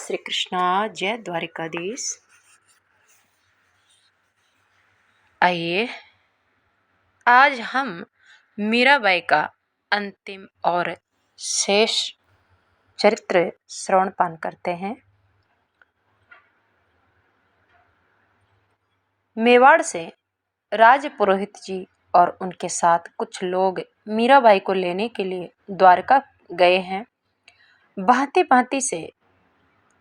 श्री कृष्णा। जय द्वारिकाधीश। आइए आज हम मीराबाई का अंतिम और शेष चरित्र श्रवणपान करते हैं। मेवाड़ से राज पुरोहित जी और उनके साथ कुछ लोग मीराबाई को लेने के लिए द्वारका गए हैं। भांति भांति से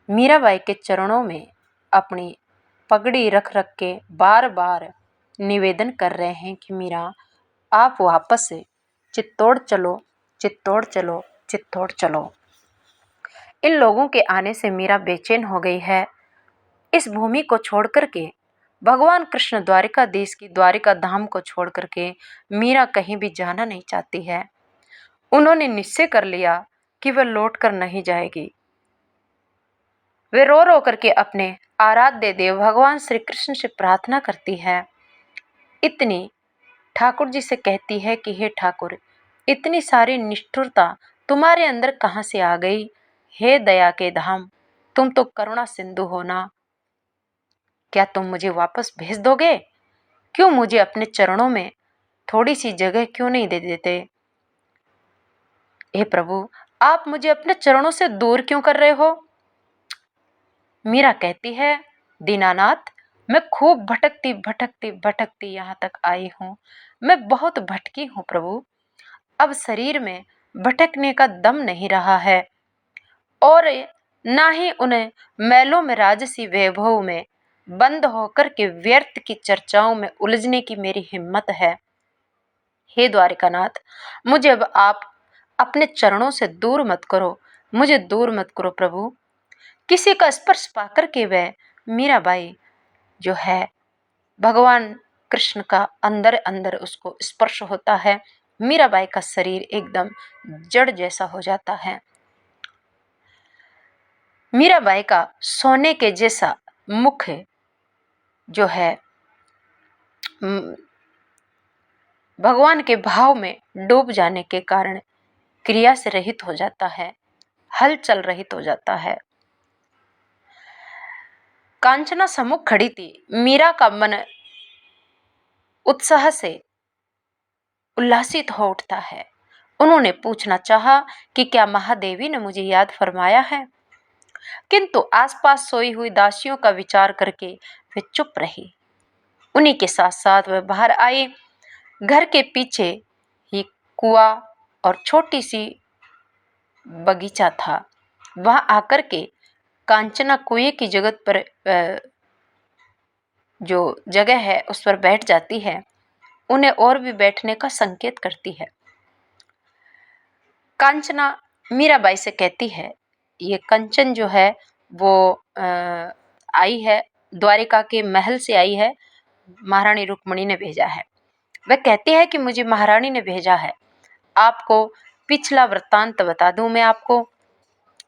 मीराबाई के चरणों में अपनी पगड़ी रख रख के बार बार निवेदन कर रहे हैं कि मीरा, आप वापस से चित्तौड़ चलो, चित्तौड़ चलो, चित्तौड़ चलो। इन लोगों के आने से मीरा बेचैन हो गई है। इस भूमि को छोड़ करके भगवान कृष्ण द्वारिकाधीश की द्वारिका धाम को छोड़ करके मीरा कहीं भी जाना नहीं चाहती है। उन्होंने निश्चय कर लिया कि वह लौट कर नहीं जाएगी। वे रो रो करके अपने आराध्य देव भगवान श्री कृष्ण से प्रार्थना करती है। इतनी ठाकुर जी से कहती है कि हे ठाकुर, इतनी सारी निष्ठुरता तुम्हारे अंदर कहाँ से आ गई? हे दया के धाम, तुम तो करुणा सिंधु हो ना। क्या तुम मुझे वापस भेज दोगे? क्यों मुझे अपने चरणों में थोड़ी सी जगह क्यों नहीं दे देते? हे प्रभु, आप मुझे अपने चरणों से दूर क्यों कर रहे हो? मीरा कहती है, दीनानाथ, मैं खूब भटकती भटकती भटकती यहाँ तक आई हूँ। मैं बहुत भटकी हूँ प्रभु। अब शरीर में भटकने का दम नहीं रहा है और ना ही उन्हें मैलों में राजसी वैभव में बंद होकर के व्यर्थ की चर्चाओं में उलझने की मेरी हिम्मत है। हे द्वारिकानाथ, मुझे अब आप अपने चरणों से दूर मत करो, मुझे दूर मत करो प्रभु। किसी का स्पर्श पाकर के वह मीराबाई जो है, भगवान कृष्ण का अंदर अंदर उसको स्पर्श होता है। मीराबाई का शरीर एकदम जड़ जैसा हो जाता है। मीराबाई का सोने के जैसा मुख जो है भगवान के भाव में डूब जाने के कारण क्रिया से रहित हो जाता है, हलचल रहित हो जाता है। कांचना सम्मुख खड़ी थी। मीरा का मन उत्साह से उल्लासित हो उठता है। उन्होंने पूछना चाहा कि क्या महादेवी ने मुझे याद फरमाया है, किंतु आसपास सोई हुई दासियों का विचार करके वे चुप रही। उन्हीं के साथ साथ वह बाहर आई। घर के पीछे ही कुआं और छोटी सी बगीचा था। वहां आकर के कांचना कुएं की जगत पर जो जगह है उस पर बैठ जाती है। उन्हें और भी बैठने का संकेत करती है। कांचना मीराबाई से कहती है, ये कंचन जो है वो आई है, द्वारिका के महल से आई है, महारानी रुक्मणी ने भेजा है। वह कहती है कि मुझे महारानी ने भेजा है, आपको पिछला वृत्तांत बता दूं मैं आपको,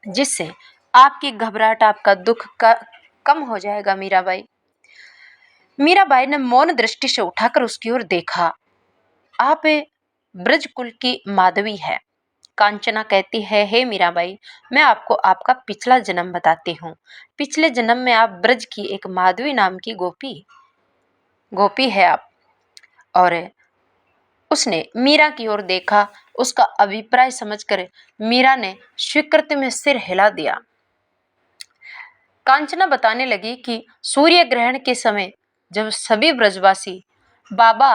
जिससे आपकी घबराहट, आपका दुख का कम हो जाएगा। मीराबाई ने मौन दृष्टि से उठाकर उसकी ओर देखा। आप ब्रज कुल की माधवी है। कांचना कहती है, हे मीराबाई, मैं आपको आपका पिछला जन्म बताती हूँ। पिछले जन्म में आप ब्रज की एक माधवी नाम की गोपी है आप। और उसने मीरा की ओर देखा। उसका अभिप्राय समझकर मीरा ने स्वीकृति में सिर हिला दिया। कांचना बताने लगी कि सूर्य ग्रहण के समय जब सभी ब्रजवासी बाबा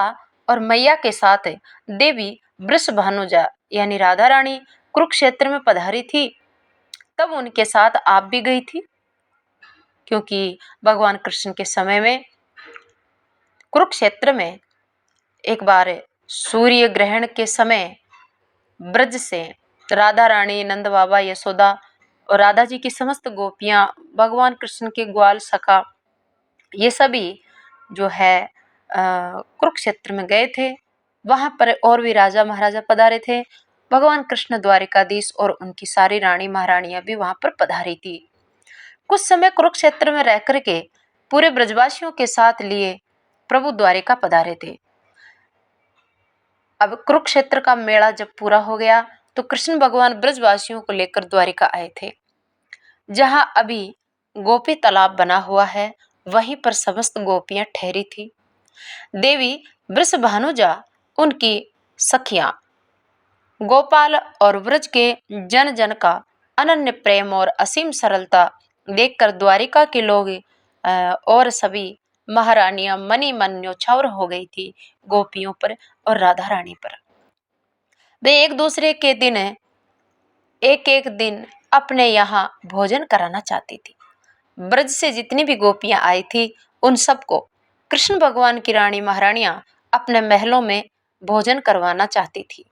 और मैया के साथ देवी वृषभानुजा यानी राधा रानी कुरुक्षेत्र में पधारी थी, तब उनके साथ आप भी गई थी। क्योंकि भगवान कृष्ण के समय में कुरुक्षेत्र में एक बार सूर्य ग्रहण के समय ब्रज से राधा रानी, नंद बाबा, यशोदा और राधा जी की समस्त गोपियां, भगवान कृष्ण के ग्वाल सखा, ये सभी जो है कुरुक्षेत्र में गए थे। वहां पर और भी राजा महाराजा पधारे थे। भगवान कृष्ण द्वारिकाधीश और उनकी सारी रानी महारानियां भी वहां पर पधारी थी। कुछ समय कुरुक्षेत्र में रह करके पूरे ब्रजवासियों के साथ लिए प्रभु द्वारिका पधारे थे। अब कुरुक्षेत्र का मेला जब पूरा हो गया तो कृष्ण भगवान ब्रजवासियों को लेकर द्वारिका आए थे। जहां अभी गोपी तालाब बना हुआ है, वहीं पर समस्त गोपियां ठहरी थी। देवी वृषभानुजा, उनकी सखियां गोपाल और व्रज के जन जन का अनन्य प्रेम और असीम सरलता देखकर द्वारिका के लोग और सभी महारानियां मनी मन न्योछावर हो गई थी गोपियों पर और राधा रानी पर। वे एक दूसरे के दिन एक एक दिन अपने यहाँ भोजन कराना चाहती थी। ब्रज से जितनी भी गोपियां आई थी, उन सबको कृष्ण भगवान की रानी महारानियां अपने महलों में भोजन करवाना चाहती थी।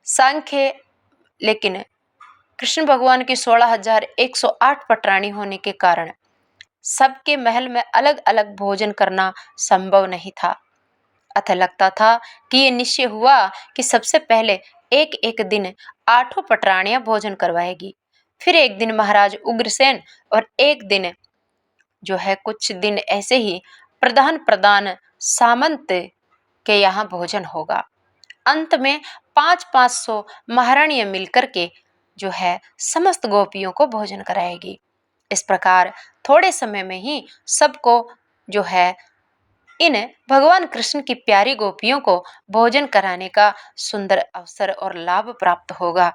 सांख्य लेकिन कृष्ण भगवान की 16,108 पटरानी होने के कारण सबके महल में अलग अलग भोजन करना संभव नहीं था। अतः लगता था कि ये निश्चय हुआ कि सबसे पहले एक एक दिन 8 पटरानियां भोजन करवाएगी, फिर एक दिन महाराज उग्रसेन, और एक दिन जो है कुछ दिन ऐसे ही प्रधान प्रधान सामंत के यहाँ भोजन होगा। अंत में 500-500 महारानियां मिलकर के जो है समस्त गोपियों को भोजन कराएगी। इस प्रकार थोड़े समय में ही सबको जो है इन भगवान कृष्ण की प्यारी गोपियों को भोजन कराने का सुंदर अवसर और लाभ प्राप्त होगा।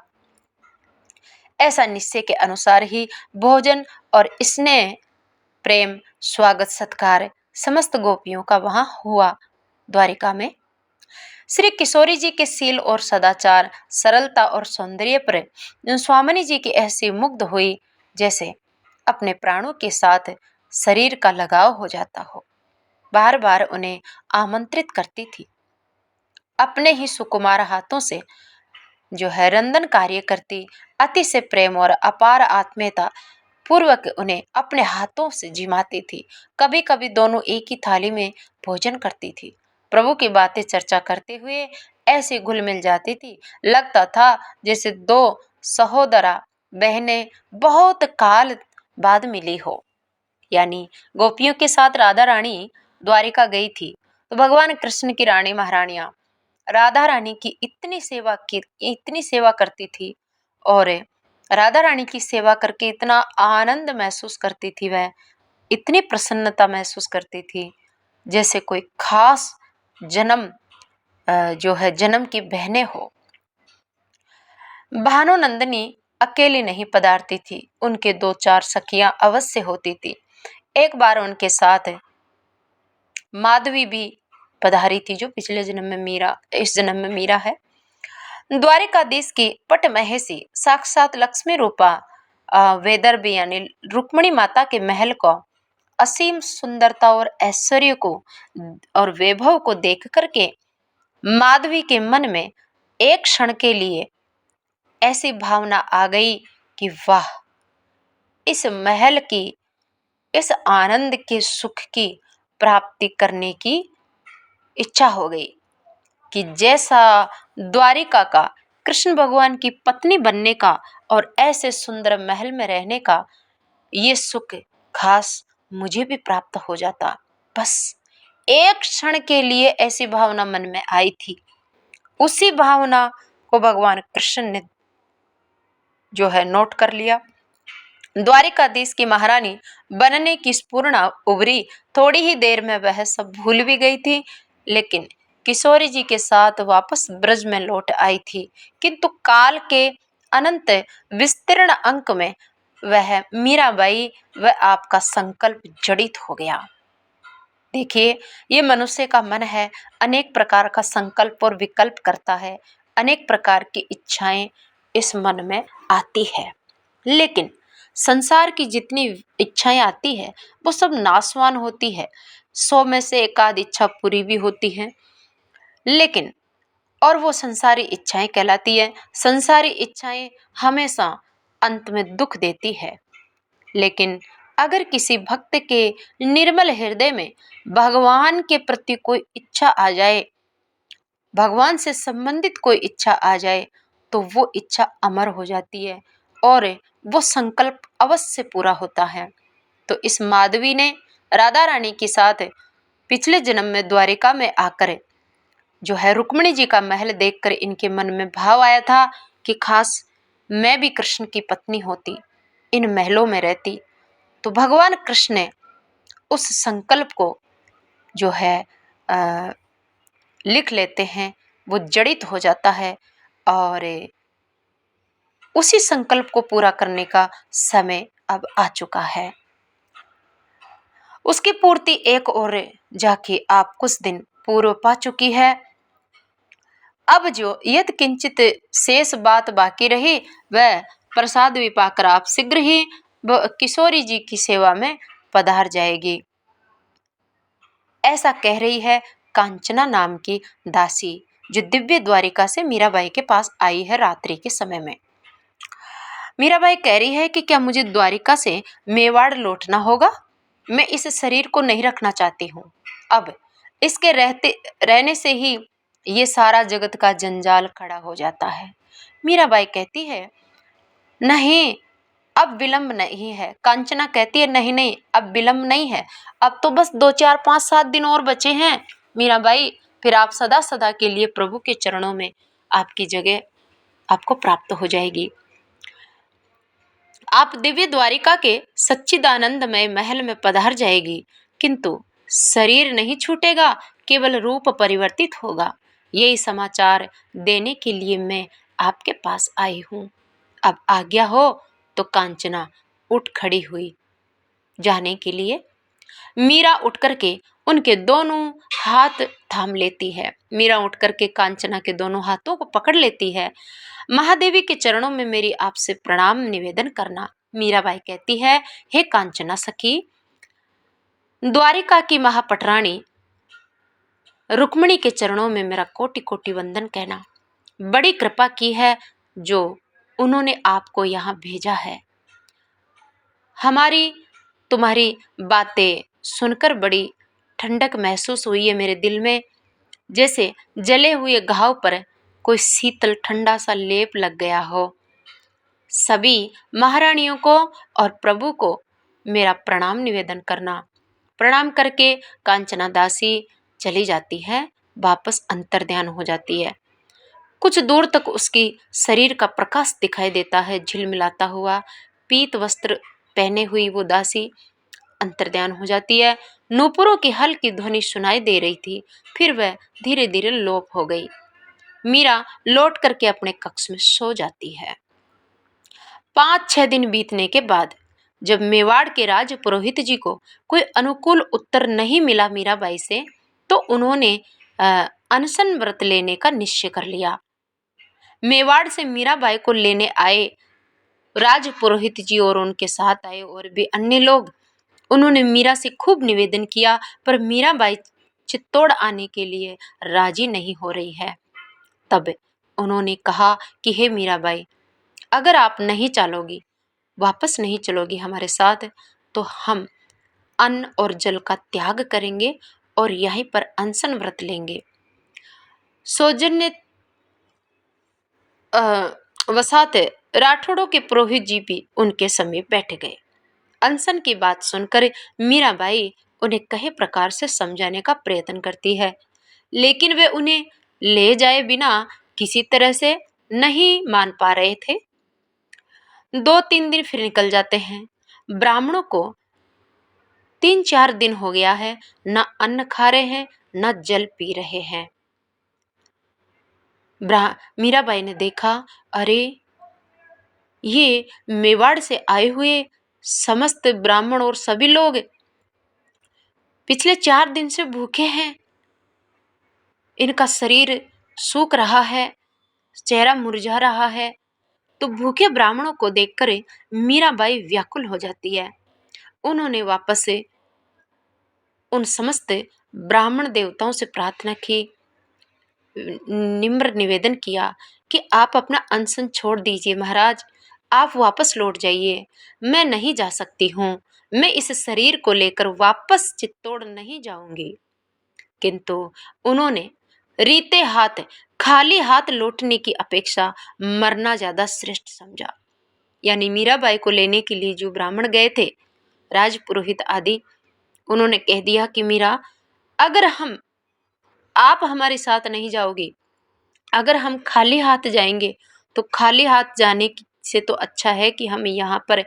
ऐसा निश्चय के अनुसार ही भोजन और स्नेह प्रेम स्वागत सत्कार समस्त गोपियों का वहां हुआ। द्वारिका में श्री किशोरी जी के शील और सदाचार, सरलता और सौंदर्य पर स्वामिनी जी की ऐसी मुग्ध हुई जैसे अपने प्राणों के साथ शरीर का लगाव हो जाता हो। बार बार उन्हें आमंत्रित करती थी। अपने ही सुकुमार हाथों से जो है रंदन कार्य करती, अति से प्रेम और अपार आत्मीयता पूर्वक उन्हें अपने हाथों से जिमाती थी। कभी कभी दोनों एक ही थाली में भोजन करती थी। प्रभु की बातें चर्चा करते हुए ऐसे घुल मिल जाती थी, लगता था जैसे दो सहोदरा बहनें बहुत काल बाद मिली हो। यानी गोपियों के साथ राधा रानी द्वारिका गई थी तो भगवान कृष्ण की रानी महारानियां राधा रानी की इतनी सेवा करती थी और राधा रानी की सेवा करके इतना आनंद महसूस करती थी, वह इतनी प्रसन्नता महसूस करती थी जैसे कोई खास जन्म जो है जन्म की बहनें हो। भानु नंदिनी अकेली नहीं पधारती थी, उनके 2-4 सखियां अवश्य होती थी। एक बार उनके साथ माधवी भी पधारी थी, जो पिछले जन्म में मीरा, इस जन्म में मीरा है। द्वारिकाधीश की पट महेशी साक्षात लक्ष्मी रूपा वेदर्भी यानी रुक्मिणी माता के महल को असीम सुंदरता और ऐश्वर्य को और वैभव को देख करके माधवी के मन में एक क्षण के लिए ऐसी भावना आ गई कि वाह, इस महल की, इस आनंद के सुख की प्राप्ति करने की इच्छा हो गई कि जैसा द्वारिका का कृष्ण भगवान की पत्नी बनने का और ऐसे सुंदर महल में रहने का ये सुख खास मुझे भी प्राप्त हो जाता। बस एक क्षण के लिए ऐसी भावना मन में आई थी। उसी भावना को भगवान कृष्ण ने जो है नोट कर लिया। द्वारिकाधीश की महारानी बनने की स्फूर्णा उभरी। थोड़ी ही देर में वह सब भूल भी गई थी, लेकिन किशोरी जी के साथ वापस ब्रज में लौट आई थी। किंतु काल के अनंत विस्तीर्ण अंक में वह मीराबाई व आपका संकल्प जड़ित हो गया। देखिए, ये मनुष्य का मन है, अनेक प्रकार का संकल्प और विकल्प करता है, अनेक प्रकार की इच्छाएं इस मन में आती है, लेकिन संसार की जितनी इच्छाएं आती है वो सब नाशवान होती है। 100 में से एक आध इच्छा पूरी भी होती है, लेकिन और वो संसारी इच्छाएं कहलाती है। संसारी इच्छाएं हमेशा अंत में दुख देती है, लेकिन अगर किसी भक्त के निर्मल हृदय में भगवान के प्रति कोई इच्छा आ जाए, भगवान से संबंधित कोई इच्छा आ जाए, तो वो इच्छा अमर हो जाती है और वो संकल्प अवश्य पूरा होता है। तो इस माधवी ने राधा रानी के साथ पिछले जन्म में द्वारिका में आकर जो है रुक्मिणी जी का महल देखकर इनके मन में भाव आया था कि खास मैं भी कृष्ण की पत्नी होती, इन महलों में रहती तो भगवान कृष्ण ने उस संकल्प को जो है लिख लेते हैं, वो जड़ित हो जाता है और उसी संकल्प को पूरा करने का समय अब आ चुका है। उसकी पूर्ति एक और जाके आप कुछ दिन पूर्व पा चुकी है। अब जो यद किंचित शेष बात बाकी रही वह प्रसाद भी पाकर आप शीघ्र ही किशोरी जी की सेवा में पधार जाएगी, ऐसा कह रही है कांचना नाम की दासी, जो दिव्य द्वारिका से मीराबाई के पास आई है रात्रि के समय में। मीराबाई कह रही है कि क्या मुझे द्वारिका से मेवाड़ लौटना होगा? मैं इस शरीर को नहीं रखना चाहती हूँ। अब इसके रहने से ही ये सारा जगत का जंजाल खड़ा हो जाता है। मीराबाई कहती है नहीं, अब विलंब नहीं है। कांचना कहती है नहीं नहीं, अब विलंब नहीं है, अब तो बस 2 4 5 7 दिन और बचे हैं मीराबाई, फिर आप सदा सदा के लिए प्रभु के चरणों में आपकी जगह आपको प्राप्त हो जाएगी। आप दिव्य द्वारिका के सच्चिदानंदमय महल में पधार जाएगी, किंतु शरीर नहीं छूटेगा, केवल रूप परिवर्तित होगा। यही समाचार देने के लिए मैं आपके पास आई हूँ। अब आज्ञा हो तो कांचना उठ खड़ी हुई जाने के लिए। मीरा उठ करके उनके दोनों हाथ थाम लेती है। मीरा उठ करके कांचना के दोनों हाथों को पकड़ लेती है। महादेवी के चरणों में मेरी आपसे प्रणाम निवेदन करना। मीराबाई कहती है हे कांचना सखी, द्वारिका की महापटरानी रुक्मिणी के चरणों में मेरा कोटि कोटि वंदन कहना। बड़ी कृपा की है जो उन्होंने आपको यहाँ भेजा है। हमारी तुम्हारी बातें सुनकर बड़ी ठंडक महसूस हुई है मेरे दिल में, जैसे जले हुए घाव पर कोई शीतल ठंडा सा लेप लग गया हो। सभी महारानियों को और प्रभु को मेरा प्रणाम निवेदन करना। प्रणाम करके कांचना दासी चली जाती है, वापस अंतर्ध्यान हो जाती है। कुछ दूर तक उसकी शरीर का प्रकाश दिखाई देता है, झिलमिलाता हुआ। पीत वस्त्र पहने हुई वो दासी अंतर्ध्यान हो जाती है। नूपुरों की हल्की ध्वनि सुनाई दे रही थी, फिर वह धीरे धीरे लोप हो गई। मीरा लौट करके अपने कक्ष में सो जाती है। 5-6 दिन बीतने के बाद जब मेवाड़ के राज पुरोहित जी को कोई अनुकूल उत्तर नहीं मिला मीराबाई से, तो उन्होंने अनशन व्रत लेने का निश्चय कर लिया। मेवाड़ से मीराबाई को लेने आए राज पुरोहित जी और उनके साथ आए और भी अन्य लोग, उन्होंने मीरा से खूब निवेदन किया, पर मीराबाई चित्तौड़ आने के लिए राजी नहीं हो रही है। तब उन्होंने कहा कि हे मीराबाई, अगर आप नहीं चलोगी, वापस नहीं चलोगी हमारे साथ, तो हम अन्न और जल का त्याग करेंगे और यहीं पर अनशन व्रत लेंगे। सौजन्य वसात राठौड़ों के पुरोहित जी भी उनके समीप बैठ गए। अनशन की बात सुनकर मीराबाई उन्हें कई प्रकार से समझाने का प्रयत्न करती है, लेकिन वे उन्हें ले जाए बिना किसी तरह से नहीं मान पा रहे थे। 2-3 दिन फिर निकल जाते हैं। ब्राह्मणों को 3-4 दिन हो गया है, न अन्न खा रहे हैं न जल पी रहे हैं। मीराबाई ने देखा, अरे ये मेवाड़ से आए हुए समस्त ब्राह्मण और सभी लोग पिछले 4 दिन से भूखे हैं। इनका शरीर सूख रहा है, चेहरा मुरझा रहा है। तो भूखे ब्राह्मणों को देखकर मीराबाई व्याकुल हो जाती है। उन्होंने वापस से उन समस्त ब्राह्मण देवताओं से प्रार्थना की, निम्र निवेदन किया कि आप अपना अनशन छोड़ दीजिए महाराज, आप वापस लौट जाइए। मैं नहीं जा सकती हूँ, मैं इस शरीर को लेकर वापस चित्तौड़ नहीं जाऊंगी। किंतु उन्होंने रीते हाथ खाली हाथ लौटने की अपेक्षा मरना ज्यादा श्रेष्ठ समझा। यानी मीराबाई को लेने के लिए जो ब्राह्मण गए थे, राजपुरोहित आदि, उन्होंने कह दिया कि मीरा, अगर आप हमारे साथ नहीं जाओगी, अगर हम खाली हाथ जाएंगे तो खाली हाथ जाने से तो अच्छा है कि हम यहाँ पर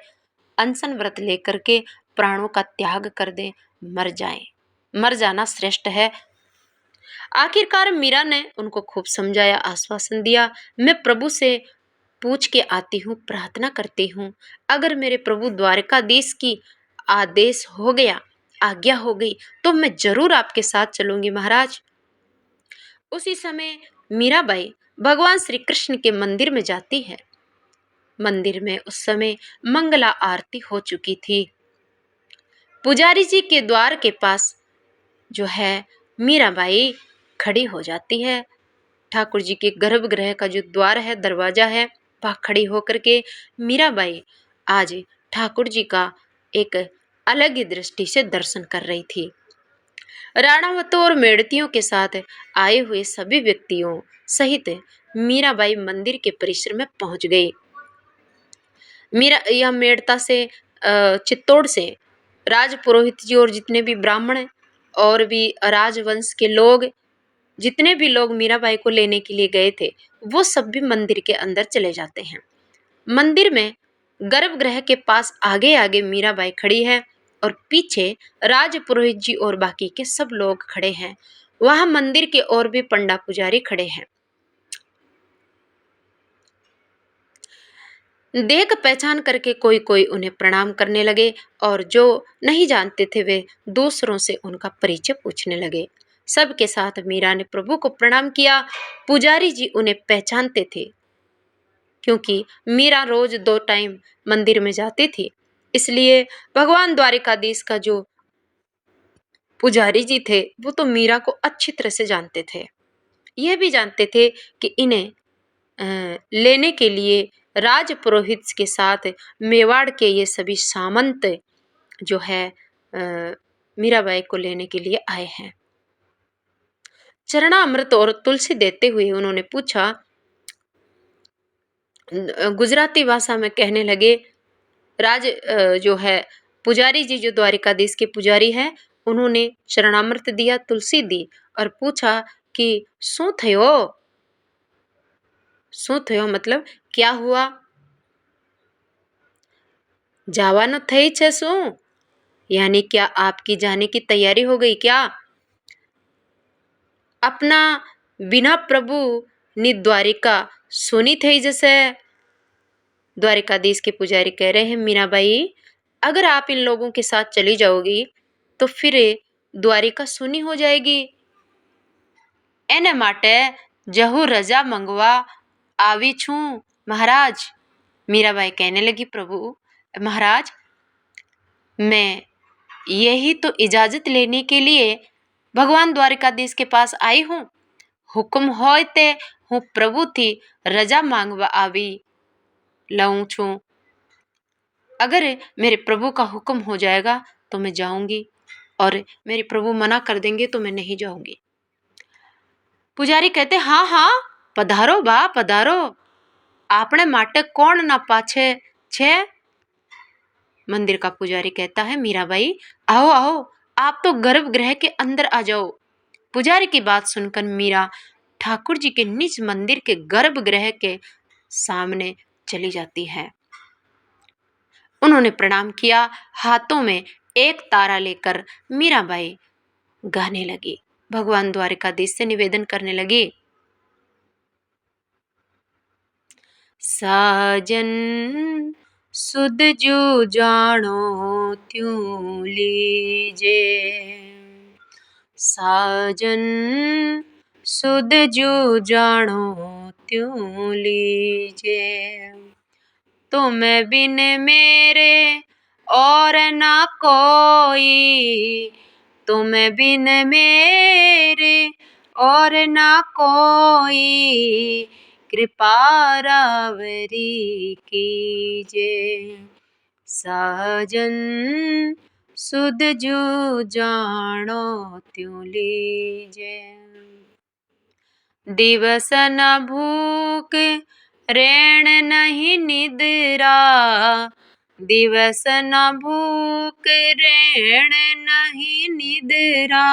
अनशन व्रत लेकर के प्राणों का त्याग कर दें, मर जाएं। मर जाना श्रेष्ठ है। आखिरकार मीरा ने उनको खूब समझाया, आश्वासन दिया। मैं प्रभु से पूछ के आती हूँ, प्रार्थना करती हूँ। अगर मेरे प्रभु द्वारकाधीश की आदेश हो गया, आज्ञा हो गई, तो मैं जरूर आपके साथ चलूंगी महाराज। उसी समय मीराबाई भगवान श्री कृष्ण के मंदिर में जाती है। मंदिर में उस समय मंगला आरती हो चुकी थी। पुजारी जी के द्वार के पास जो है मीराबाई खड़ी हो जाती है। ठाकुर जी के गर्भगृह का जो द्वार है, दरवाजा है, वहां खड़ी होकर के मीराबाई आज ठाकुर जी का एक अलग ही दृष्टि से दर्शन कर रही थी। राणावतों और मेड़तियों के साथ आए हुए सभी व्यक्तियों सहित मीराबाई मंदिर के परिसर में पहुंच गई। मीरा यह मेड़ता से चित्तौड़ से राजपुरोहित जी और जितने भी ब्राह्मण और भी राजवंश के लोग, जितने भी लोग मीराबाई को लेने के लिए गए थे, वो सब भी मंदिर के अंदर चले जाते हैं। मंदिर में गर्भगृह के पास आगे आगे मीराबाई खड़ी है और पीछे राजपुरोहित जी और बाकी के सब लोग खड़े हैं। वहां मंदिर के और भी पंडा पुजारी खड़े हैं। देख पहचान करके कोई कोई उन्हें प्रणाम करने लगे और जो नहीं जानते थे वे दूसरों से उनका परिचय पूछने लगे। सबके साथ मीरा ने प्रभु को प्रणाम किया। पुजारी जी उन्हें पहचानते थे क्योंकि मीरा रोज 2 टाइम मंदिर में जाती थी, इसलिए भगवान द्वारिकाधीश का जो पुजारी जी थे वो तो मीरा को अच्छी तरह से जानते थे। यह भी जानते थे कि इन्हें लेने के लिए राजपुरोहित के साथ मेवाड़ के ये सभी सामंत जो है मीराबाई को लेने के लिए आए हैं। चरणामृत और तुलसी देते हुए उन्होंने पूछा, गुजराती भाषा में कहने लगे। जो है पुजारी जी, जो द्वारिकाधीश के पुजारी हैं, उन्होंने चरणामृत दिया, तुलसी दी और पूछा कि शू थयो? शू थयो मतलब क्या हुआ? जावानो थई छे शू? यानी क्या आपकी जाने की तैयारी हो गई क्या? अपना बिना प्रभु नि द्वारिका सुनी थई जैसे। द्वारिकाधीश के पुजारी कह रहे हैं, मीराबाई अगर आप इन लोगों के साथ चली जाओगी तो फिर द्वारिका सुनी हो जाएगी। एने माटे जहू रजा मंगवा आवी छू महाराज। मीराबाई कहने लगी, प्रभु महाराज मैं यही तो इजाजत लेने के लिए भगवान द्वारिकाधीश के पास आई हूँ। हुक्म होय ते हूँ प्रभु थी रजा मांगवा आवी लाऊं छू। अगर मेरे प्रभु का हुक्म हो जाएगा तो मैं जाऊंगी और मेरे प्रभु मना कर देंगे तो मैं नहीं जाऊंगी। पुजारी कहते, हाँ हाँ पधारो बा पधारो, आपने माटे कौन ना पाछे छे। मंदिर का पुजारी कहता है, मीराबाई आओ आओ, आप तो गर्भगृह के अंदर आ जाओ। पुजारी की बात सुनकर मीरा ठाकुर जी के निज मंदिर के गर्भगृह के सामने चली जाती है। उन्होंने प्रणाम किया, हाथों में एक तारा लेकर मीराबाई गाने लगी, भगवान द्वारिकाधीश से निवेदन करने लगी। साजन सुध जो जानो त्यों लीजे, साजन सुध जो जानो त्यों लीजे, तुम बिन मेरे और ना कोई, तुम बिन मेरे और ना कोई, कृपा रावरी कीजे, साजन सुध जो जानो त्यों लीजे। दिवस न भूख रैन नहीं निद्रा, दिवस न भूख रैन नहीं निद्रा,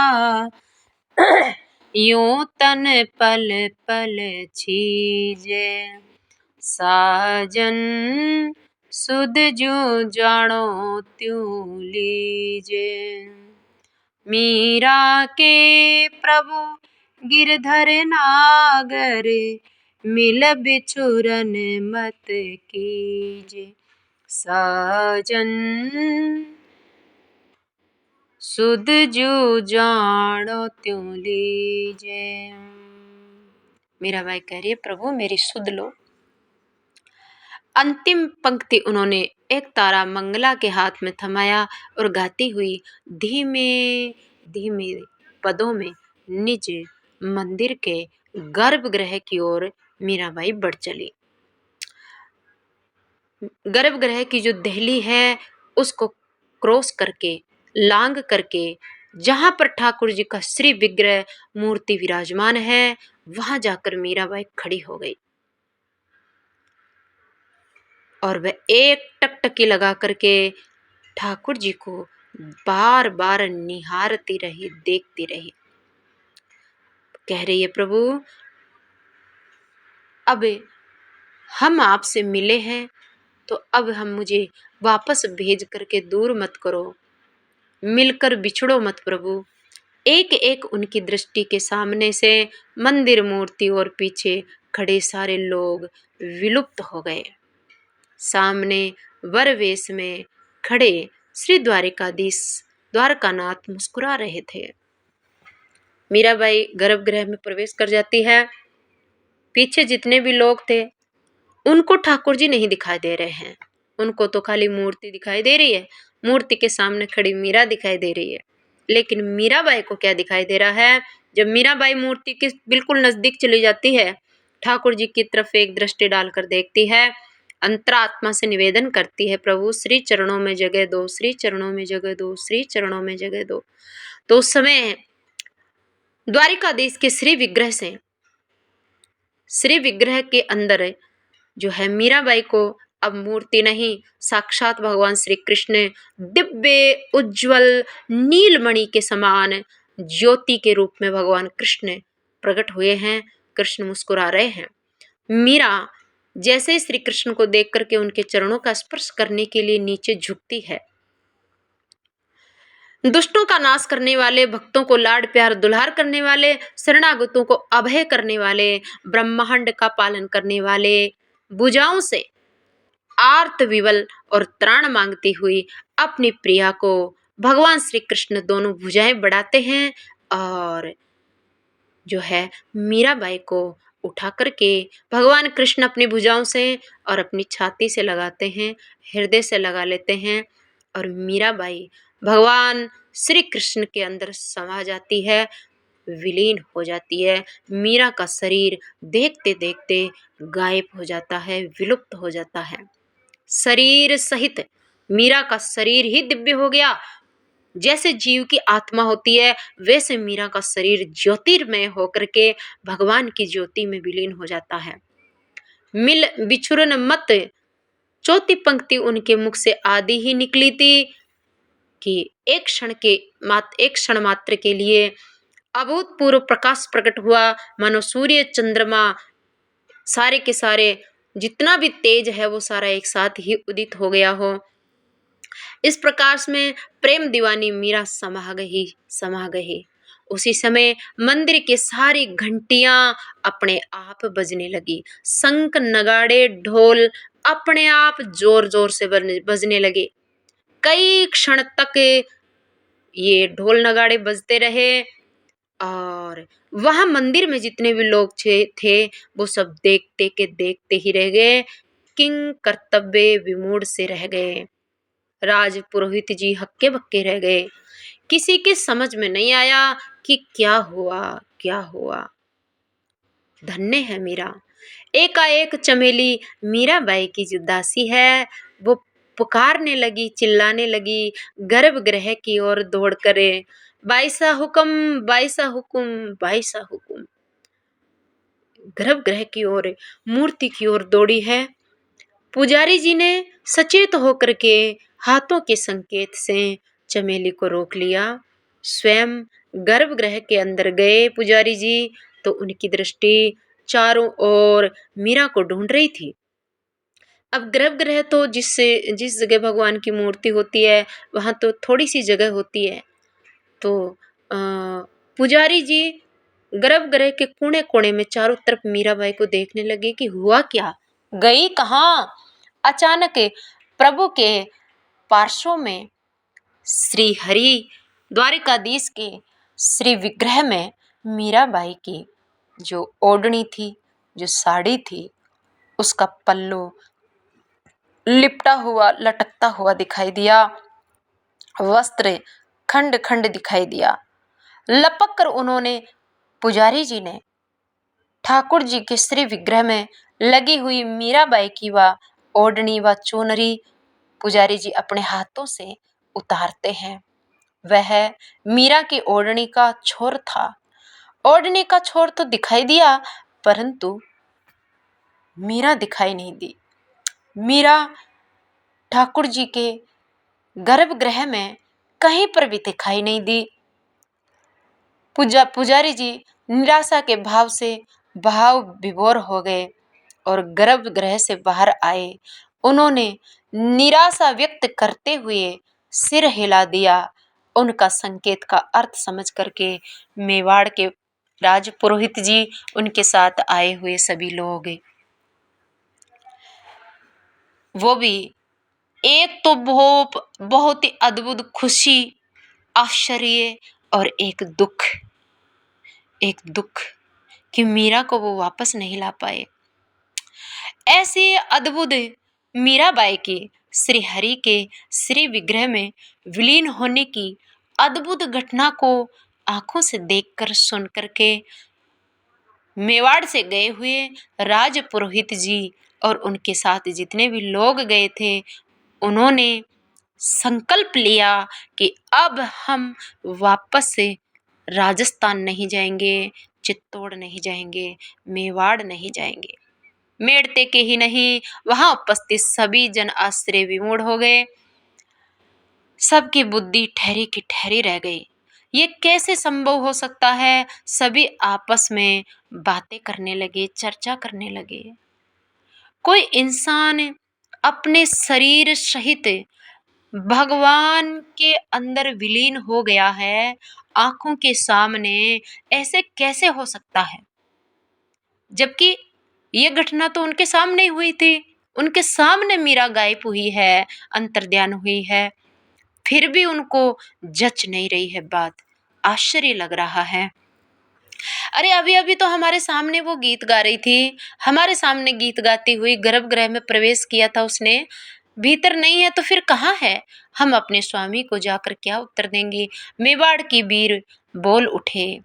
यूं तन पल पल छीजे, साजन सुध ज्यों जानो त्यों लीजे। मीरा के प्रभु गिरधर नागर, मिल बिछुरन मत कीजे। साजन सुध ज्यों जानो त्यों लीजे। मीराबाई कह रही है, प्रभु मेरी सुध लो। अंतिम पंक्ति उन्होंने एक तारा मंगला के हाथ में थमाया और गाती हुई धीमे धीमे पदों में निज मंदिर के गर्भगृह की ओर मीराबाई बढ़ चली। गर्भगृह की जो दहली है उसको क्रॉस करके, लांग करके, जहां पर ठाकुर जी का श्री विग्रह मूर्ति विराजमान है, वहां जाकर मीराबाई खड़ी हो गई और वह एक टकटकी लगा करके ठाकुर जी को बार बार निहारती रही, देखती रही। कह रही है, प्रभु अब हम आपसे मिले हैं तो अब हम मुझे वापस भेज करके दूर मत करो, मिलकर बिछड़ो मत प्रभु। एक एक उनकी दृष्टि के सामने से मंदिर, मूर्ति और पीछे खड़े सारे लोग विलुप्त हो गए। सामने वर वेश में खड़े श्री द्वारिकाधीश द्वारकानाथ मुस्कुरा रहे थे। मीराबाई गर्भगृह में प्रवेश कर जाती है। पीछे जितने भी लोग थे उनको ठाकुर जी नहीं दिखाई दे रहे हैं, उनको तो खाली मूर्ति दिखाई दे रही है, मूर्ति के सामने खड़ी मीरा दिखाई दे रही है। लेकिन मीराबाई को क्या दिखाई दे रहा है? जब मीराबाई मूर्ति के बिल्कुल नजदीक चली जाती है, ठाकुर जी की तरफ एक दृष्टि डालकर देखती है, अंतरात्मा से निवेदन करती है, प्रभु श्री चरणों में जगह दो, श्री चरणों में जगह दो, श्री चरणों में जगह दो। तो उस समय द्वारिकाधीश के श्री विग्रह से, श्री विग्रह के अंदर जो है मीराबाई को अब मूर्ति नहीं, साक्षात भगवान श्री कृष्ण दिव्य उज्जवल नीलमणि के समान ज्योति के रूप में भगवान कृष्ण प्रकट हुए हैं। कृष्ण मुस्कुरा रहे हैं। मीरा जैसे श्री कृष्ण को देख करके उनके चरणों का स्पर्श करने के लिए नीचे झुकती है। दुष्टों का नाश करने वाले, भक्तों को लाड प्यार दुलार करने वाले, शरणागतों को अभय करने वाले, ब्रह्मांड का पालन करने वाले, भुजाओं से आर्त विवल और त्राण मांगती हुई अपनी प्रिया को भगवान श्री कृष्ण दोनों भुजाएं बढ़ाते हैं और जो है मीराबाई को उठा करके भगवान कृष्ण अपनी भुजाओं से और अपनी छाती से लगाते हैं, हृदय से लगा लेते हैं और मीराबाई भगवान श्री कृष्ण के अंदर समा जाती है, विलीन हो जाती है। मीरा का शरीर देखते देखते गायब हो जाता है, विलुप्त हो जाता है। शरीर सहित मीरा का शरीर ही दिव्य हो गया। जैसे जीव की आत्मा होती है, वैसे मीरा का शरीर ज्योतिर्मय होकर के भगवान की ज्योति में विलीन हो जाता है। मिल बिछुरन मत, चौथी पंक्ति उनके मुख से आदि ही निकली थी कि एक क्षण मात्र के लिए अभूतपूर्व प्रकाश प्रकट हुआ, मानो सूर्य चंद्रमा सारे के सारे जितना भी तेज है वो सारा एक साथ ही उदित हो गया हो। इस प्रकाश में प्रेम दीवानी मीरा समा गई। उसी समय मंदिर की सारी घंटियां अपने आप बजने लगी, शंख नगाड़े ढोल अपने आप जोर जोर से बजने लगे। कई क्षण तक ये ढोल नगाड़े बजते रहे और वहां मंदिर में जितने भी लोग थे वो सब देखते ही रह गए, किंग कर्तव्य विमूढ़ से रह गए। राज पुरोहित जी हक्के बक्के रह गए। किसी के समझ में नहीं आया कि क्या हुआ। धन्य है मीरा। एकाएक चमेली मीराबाई की जो दासी है वो पुकारने लगी, चिल्लाने लगी, गर्भगृह की ओर दौड़ करे, बाईसा हुक्म, बाईसा हुक्म, बाईसा हुक्म। गर्भगृह की ओर, मूर्ति की ओर दौड़ी है। पुजारी जी ने सचेत होकर के हाथों के संकेत से चमेली को रोक लिया। स्वयं गर्भगृह के अंदर गए पुजारी जी तो उनकी दृष्टि चारों ओर मीरा को ढूंढ रही थी। अब गर्भगृह तो जिस जगह भगवान की मूर्ति होती है वहाँ तो थोड़ी सी जगह होती है। तो पुजारी जी गर्भगृह के कोने कोने में चारों तरफ मीराबाई को देखने लगे कि हुआ क्या, गई कहाँ। अचानक प्रभु के पार्श्व में श्री हरि द्वारिकाधीश के श्री विग्रह में मीराबाई की जो ओढ़नी थी, जो साड़ी थी, उसका पल्लू लिपटा हुआ लटकता हुआ दिखाई दिया, वस्त्र खंड खंड दिखाई दिया। लपक कर उन्होंने पुजारी जी ने ठाकुर जी के श्री विग्रह में लगी हुई मीराबाई की वह ओढ़नी व चुनरी पुजारी जी अपने हाथों से उतारते हैं। वह मीरा की ओढ़नी का छोर था। ओढ़नी का छोर तो दिखाई दिया परंतु मीरा दिखाई नहीं दी। मीरा ठाकुर जी के गर्भगृह में कहीं पर भी दिखाई नहीं दी। पुजारी जी निराशा के भाव से भाव विभोर हो गए और गर्भगृह से बाहर आए। उन्होंने निराशा व्यक्त करते हुए सिर हिला दिया। उनका संकेत का अर्थ समझ करके मेवाड़ के राजपुरोहित जी, उनके साथ आए हुए सभी लोग, वो भी एक तो बहुत ही अद्भुत खुशी, आश्चर्य और एक दुख कि मीरा को वो वापस नहीं ला पाए। ऐसी अद्भुत मीराबाई की श्री हरि के श्री विग्रह में विलीन होने की अद्भुत घटना को आंखों से देखकर सुन करके मेवाड़ से गए हुए राज पुरोहित जी और उनके साथ जितने भी लोग गए थे, उन्होंने संकल्प लिया कि अब हम वापस से राजस्थान नहीं जाएंगे, चित्तौड़ नहीं जाएंगे, मेवाड़ नहीं जाएंगे। मेड़ते के ही नहीं, वहां उपस्थित सभी जन आश्चर्य विमूढ़ हो गए। सबकी बुद्धि ठहरी की ठहरी रह गई। ये कैसे संभव हो सकता है? सभी आपस में बातें करने लगे, चर्चा करने लगे। कोई इंसान अपने शरीर सहित भगवान के अंदर विलीन हो गया है, आंखों के सामने, ऐसे कैसे हो सकता है? जबकि ये घटना तो उनके सामने हुई थी, उनके सामने मीरा गायब हुई है, अंतर्ध्यान हुई है, फिर भी उनको जच नहीं रही है बात, आश्चर्य लग रहा है। अरे अभी अभी तो हमारे सामने वो गीत गा रही थी, हमारे सामने गीत गाती हुई गर्भगृह में प्रवेश किया था उसने, भीतर नहीं है तो फिर कहाँ है? हम अपने स्वामी को जाकर क्या उत्तर देंगे? मेवाड़ की वीर बोल उठे,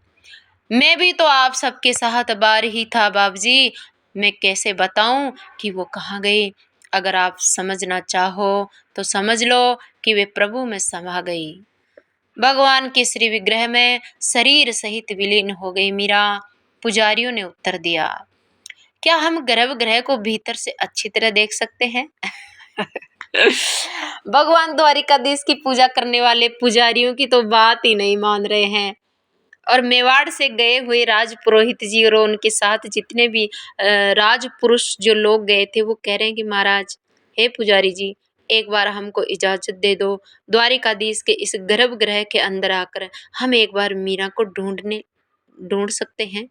मैं भी तो आप सबके साथ बार ही था बाबूजी, मैं कैसे बताऊं कि वो कहाँ गई? अगर आप समझना चाहो तो समझ लो कि वे प्रभु में समा गई, भगवान के श्री विग्रह में शरीर सहित विलीन हो गई मीरा। पुजारियों ने उत्तर दिया, क्या हम गर्भगृह को भीतर से अच्छी तरह देख सकते हैं? भगवान द्वारिकाधीश की पूजा करने वाले पुजारियों की तो बात ही नहीं मान रहे हैं। और मेवाड़ से गए हुए राज पुरोहित जी और उनके साथ जितने भी राजपुरुष जो लोग गए थे, वो कह रहे हैं कि महाराज, हे पुजारी जी, एक बार हमको इजाजत दे दो, द्वारिकाधीश के इस गर्भगृह के अंदर आकर हम एक बार मीरा को ढूंढ सकते हैं।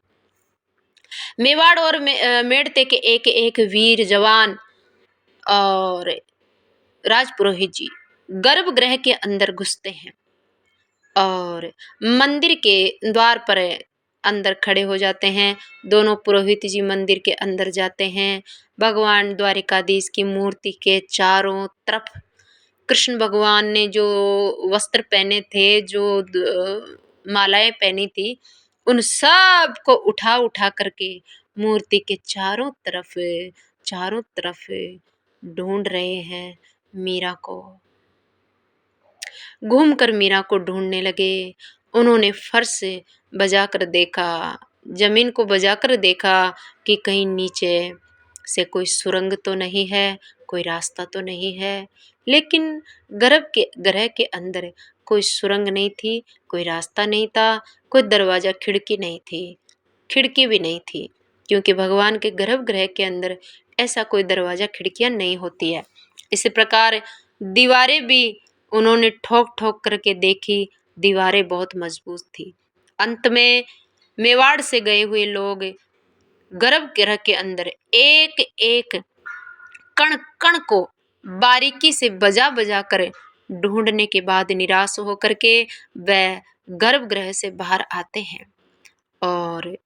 मेवाड़ और मेड़ते के एक एक वीर जवान और राजपुरोहित जी गर्भगृह के अंदर घुसते हैं और मंदिर के द्वार पर अंदर खड़े हो जाते हैं। दोनों पुरोहित जी मंदिर के अंदर जाते हैं। भगवान द्वारिकाधीश की मूर्ति के चारों तरफ कृष्ण भगवान ने जो वस्त्र पहने थे, जो मालाएं पहनी थी, उन सब को उठा उठा करके मूर्ति के चारों तरफ ढूंढ रहे हैं मीरा को। घूमकर मीरा को ढूंढने लगे। उन्होंने फर्श बजाकर देखा, जमीन को बजाकर देखा कि कहीं नीचे से कोई सुरंग तो नहीं है, कोई रास्ता तो नहीं है। लेकिन गर्भ के अंदर कोई सुरंग नहीं थी, कोई रास्ता नहीं था, कोई दरवाजा खिड़की नहीं थी, खिड़की भी नहीं थी, क्योंकि भगवान के गर्भगृह के अंदर ऐसा कोई दरवाजा खिड़कियां नहीं होती है। इसी प्रकार दीवारें भी उन्होंने ठोक ठोक करके देखी, दीवारें बहुत मजबूत थी। अंत में मेवाड़ से गए हुए लोग गर्भगृह के अंदर एक एक कण कण को बारीकी से बजा बजा कर ढूंढने के बाद निराश होकर के वह गर्भगृह से बाहर आते हैं। और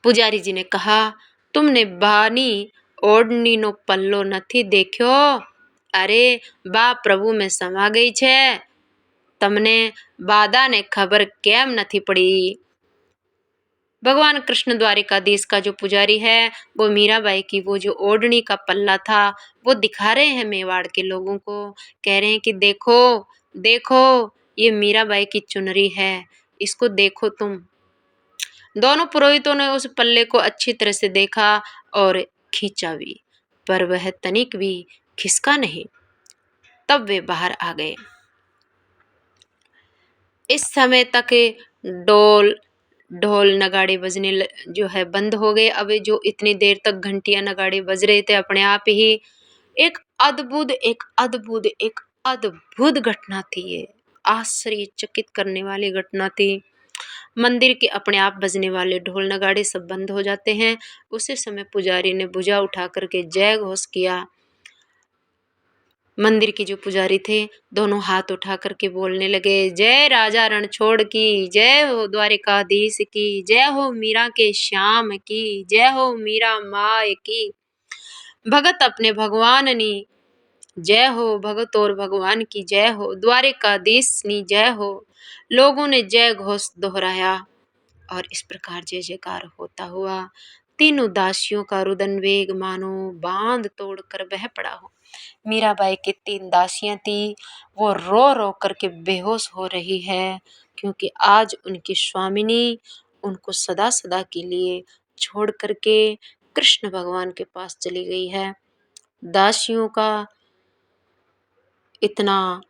पुजारी जी ने कहा, तुमने बानी ओढ़नी नो पल्लो નથી देख्यो? अरे बा प्रभु में समा गई छे, तमने बादा ने खबर केम નથી पड़ी? भगवान कृष्ण द्वारिकाधीश का जो पुजारी है वो मीराबाई की वो जो ओढ़नी का पल्ला था वो दिखा रहे हैं मेवाड़ के लोगों को। कह रहे हैं कि देखो देखो, ये मीराबाई की चुनरी है, इसको देखो तुम। दोनों पुरोहितों ने उस पल्ले को अच्छी तरह से देखा और खींचा भी, पर वह तनिक भी खिसका नहीं। तब वे बाहर आ गए। इस समय तक डोल ढोल नगाड़े बजने जो है बंद हो गए। अब जो इतनी देर तक घंटियां नगाड़े बज रहे थे अपने आप ही एक अद्भुत घटना थी। ये आश्चर्यचकित करने वाली घटना थी। मंदिर के अपने आप बजने वाले ढोल नगाड़े सब बंद हो जाते हैं। उसी समय पुजारी ने भुजा उठा करके जय घोष किया। मंदिर के जो पुजारी थे दोनों हाथ उठा करके बोलने लगे, जय राजा रणछोड़ की, जय हो द्वारिकाधीश की, जय हो मीरा के श्याम की, जय हो मीरा माय की। भगत अपने भगवान नी जय हो, भगत और भगवान की जय हो, द्वारिकाधीश नी जय हो। लोगों ने जय घोष दोहराया और इस प्रकार जय जयकार होता हुआ तीनों दासियों का रुदन वेग मानो बांध तोड़कर बह पड़ा हो। मीराबाई की 3 दासियां थी, वो रो रो करके बेहोश हो रही है, क्योंकि आज उनकी स्वामिनी उनको सदा सदा के लिए छोड़ करके कृष्ण भगवान के पास चली गई है। दासियों का इतना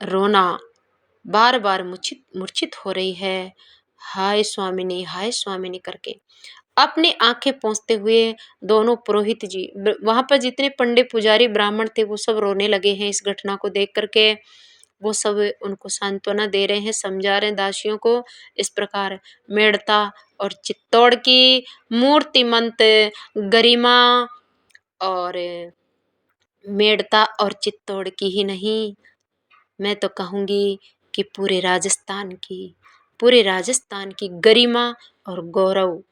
रोना बार बार मूर्छित हो रही है, हाय स्वामिनी करके अपनी आंखें पोंछते हुए दोनों पुरोहित जी, वहां पर जितने पंडित पुजारी ब्राह्मण थे वो सब रोने लगे हैं इस घटना को देख करके। वो सब उनको सांत्वना दे रहे हैं, समझा रहे हैं दासियों को। इस प्रकार मेड़ता और चित्तौड़ की मूर्तिमंत गरिमा, और मेड़ता और चित्तौड़ की ही नहीं, मैं तो कहूँगी कि पूरे राजस्थान की गरिमा और गौरव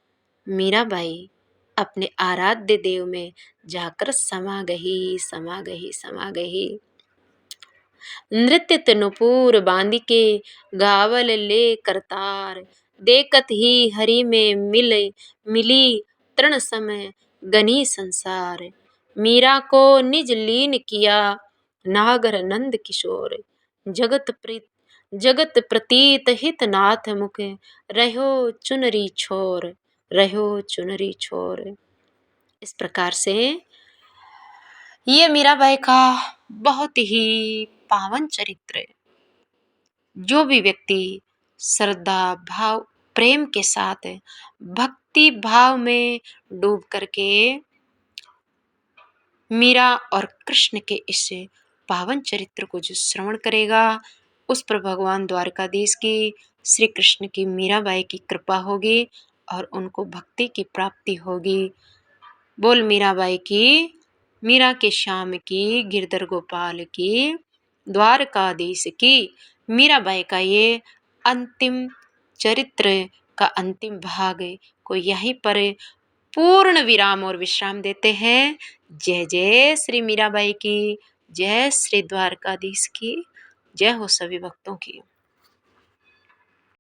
मीराबाई अपने आराध्य देव में जाकर समा गई। नृत्य तनुपुर बांधिके गावल ले करतार, देखत ही हरि में मिली तृण समय गनी संसार। मीरा को निज लीन किया नागर नंद किशोर, जगत प्रतीत हित नाथ मुख, रहो चुनरी छोर। इस प्रकार से ये मीराबाई का बहुत ही पावन चरित्र है। जो भी व्यक्ति श्रद्धा भाव प्रेम के साथ भक्ति भाव में डूब करके मीरा और कृष्ण के इस पावन चरित्र को जो श्रवण करेगा, उस पर भगवान द्वारकाधीश की, श्री कृष्ण की मीराबाई की कृपा होगी और उनको भक्ति की प्राप्ति होगी। बोल मीराबाई की, मीरा के श्याम की, गिरधर गोपाल की, द्वारकाधीश की। मीराबाई का ये अंतिम चरित्र का अंतिम भाग को यहीं पर पूर्ण विराम और विश्राम देते हैं। जय जय श्री मीराबाई की, जय श्री द्वारकाधीश की, जय हो सभी भक्तों की।